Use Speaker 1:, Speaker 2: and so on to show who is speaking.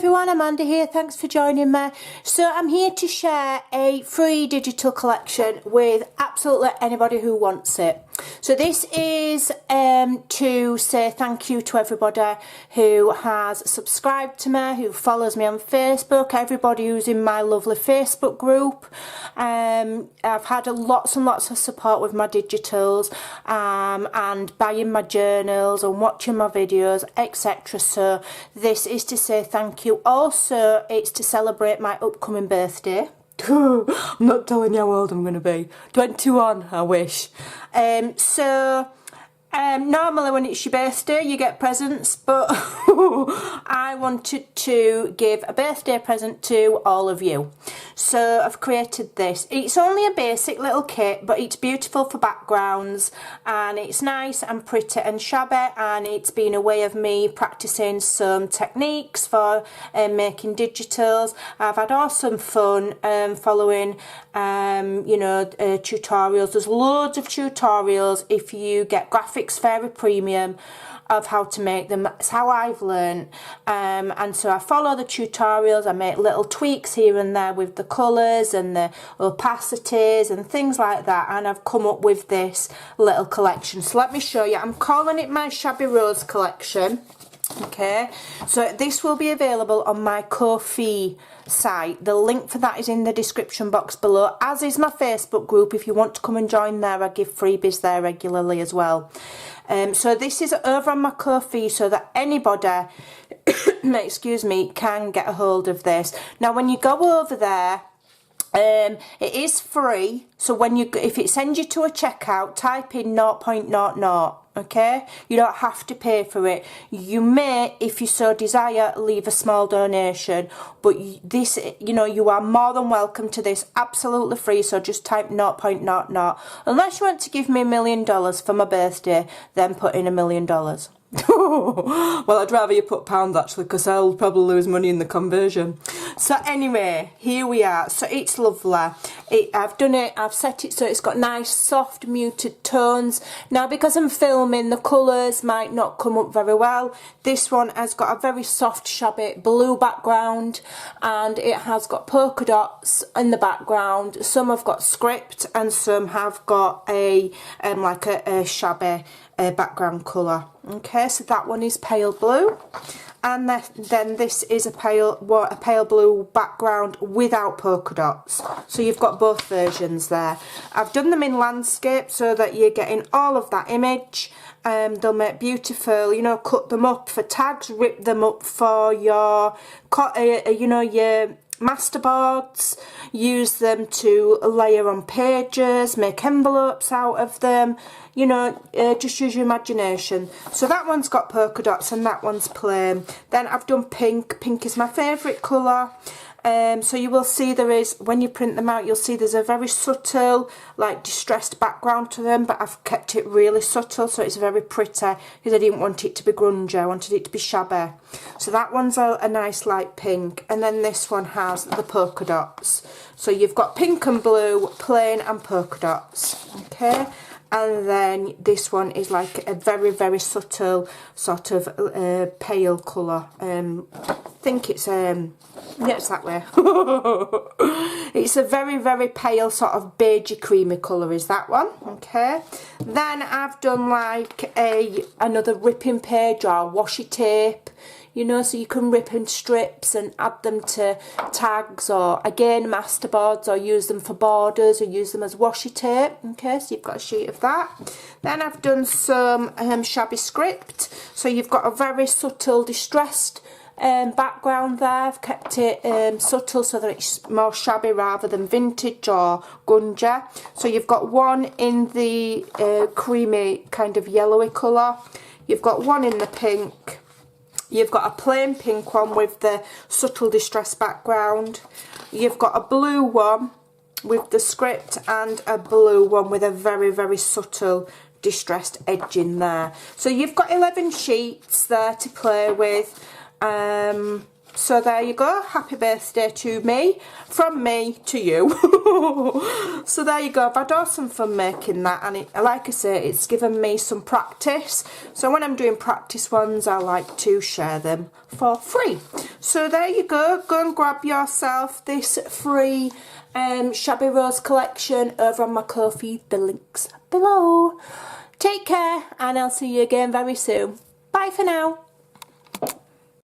Speaker 1: everyone, Amanda here, thanks for joining me. So I'm here to share a free digital collection with absolutely anybody who wants it. So this is to say thank you to everybody who has subscribed to me, who follows me on Facebook, everybody who's in my lovely Facebook group. I've had lots and lots of support with my digitals and buying my journals and watching my videos, etc. So this is to say thank you. Also, it's to celebrate my upcoming birthday. I'm not telling you how old I'm going to be. 21, I wish. Normally when it's your birthday you get presents, but I wanted to give a birthday present to all of you. So I've created this. It's only a basic little kit, but it's beautiful for backgrounds and it's nice and pretty and shabby, and it's been a way of me practicing some techniques for making digitals. I've had awesome fun following tutorials. There's loads of tutorials if you get Graphics Fairy Premium of how to make them. That's how I've learned, and so I follow the tutorials. I make little tweaks here and there with the colours and the opacities and things like that, and I've come up with this little collection. So let me show you. I'm calling it my Shabby Rose collection. Okay, so this will be available on my Ko-fi site. The link for that is in the description box below, as is my Facebook group. If you want to come and join there, I give freebies there regularly as well. So this is over on my Ko-fi so that anybody excuse me, can get a hold of this. Now when you go over there, it is free, so if it sends you to a checkout, type in 0.00, okay? You don't have to pay for it. You may, if you so desire, leave a small donation, but this, you are more than welcome to this, absolutely free. So just type 0.00. Unless you want to give me $1 million for my birthday, then put in $1 million. Well, I'd rather you put pounds actually, because I'll probably lose money in the conversion. So anyway, here we are. So it's lovely. I've set it so it's got nice soft muted tones. Now because I'm filming, the colours might not come up very well. This one has got a very soft shabby blue background, and it has got polka dots in the background. Some have got script and some have got a shabby background colour. Okay, so that one is pale blue, and then this is a pale blue background without polka dots. So you've got both versions there. I've done them in landscape so that you're getting all of that image. They'll make beautiful, cut them up for tags, rip them up for your masterboards, use them to layer on pages, make envelopes out of them, just use your imagination. So that one's got polka dots and that one's plain. Then I've done pink. Pink is my favourite colour. So you will see when you print them out, you'll see there's a very subtle, like distressed background to them, but I've kept it really subtle, so it's very pretty, because I didn't want it to be grungy, I wanted it to be shabby. So that one's a nice light pink, and then this one has the polka dots. So you've got pink and blue, plain and polka dots, okay? And then this one is like a very, very subtle sort of pale colour. I think it's it's that way. It's a very, very pale sort of beigey creamy colour is that one. Okay. Then I've done like another ripping page or washi tape. So you can rip in strips and add them to tags, or again masterboards, or use them for borders, or use them as washi tape. Okay, so you've got a sheet of that. Then I've done some shabby script. So you've got a very subtle distressed background there. I've kept it subtle so that it's more shabby rather than vintage or grungy. So you've got one in the creamy kind of yellowy colour. You've got one in the pink. You've got a plain pink one with the subtle distressed background. You've got a blue one with the script, and a blue one with a very, very subtle distressed edge in there. So you've got 11 sheets there to play with. So there you go, happy birthday to me, from me to you. So there you go, I've had awesome fun making that, and it, like I say, it's given me some practice. So when I'm doing practice ones, I like to share them for free. So there you go and grab yourself this free Shabby Rose collection over on my Ko-fi, the links below. Take care, and I'll see you again very soon. Bye for now.